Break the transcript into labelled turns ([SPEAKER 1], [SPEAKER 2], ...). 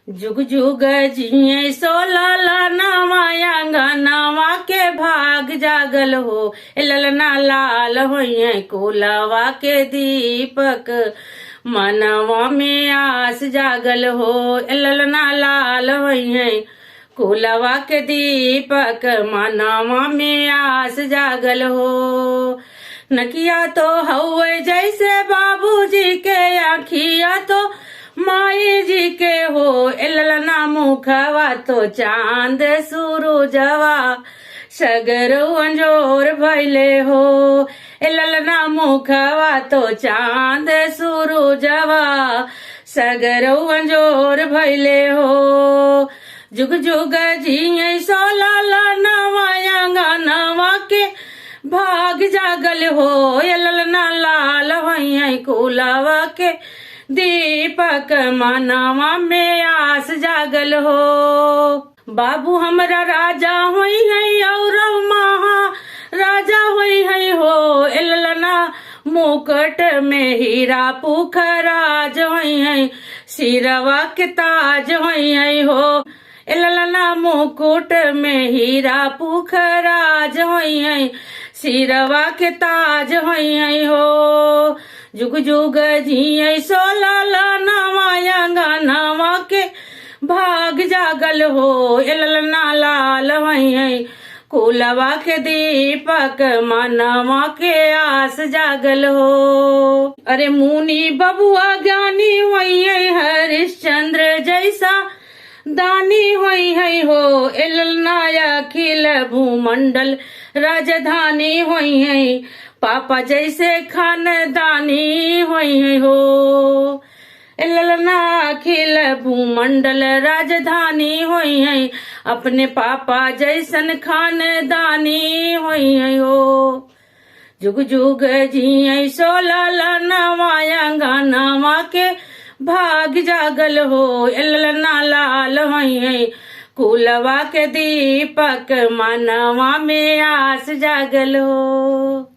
[SPEAKER 1] जुग जुग जिये सोलाला नवाया गनवा के भाग जागल हो। ललना लाल होइए कुलवा के दीपक मनवा में आस जागल हो। ललना लाल होइए कुलवा के दीपक मनवा में आस जागल हो। नकिया तो हवे जैसे बाबूजी के आखिया तो माई जी के हो। ललना मुखवा तो चांद सूरजवा सगरो अंजोर भैले हो। ललना मुखवा तो चांद सूरजवा सगरो अंजोर भैले हो। जुग जुग जिये सोलाला नवाया गनवा के भाग जागल हो। ललना लाल होइए कुलवा के दीपक मनवा में आस जागल हो। बाबू हमरा राजा होई है और महा राजा होई है हो। ललना मुकुट में हीरा पुखराज होई है सिरवा के ताज होई है हो। ललना मुकुट में हीरा पुखराज होई है सिरवा के ताज होई है हो। जुग जुग जिये सोलाला नवाया गनवा के भाग जागल हो। ललना लाल होइए कुलवा के दीपक मनवा के आस जागल हो। अरे मुनि बबुआ ज्ञानी होइए हरिश्चंद्र जैसा दानी होई है हो। ललना अखिल भूमंडल राजधानी होई है पापा जैसे खानदानी होई है हो। ललना अखिल भूमंडल राजधानी होई है अपने पापा जैसन खानदानी होई है हो। जुग जुग जिये सोलाला नवाया गनवा के भाग जागल हो। ललना लाल होई है कुलवा के दीपक मनवा में आस जागल हो।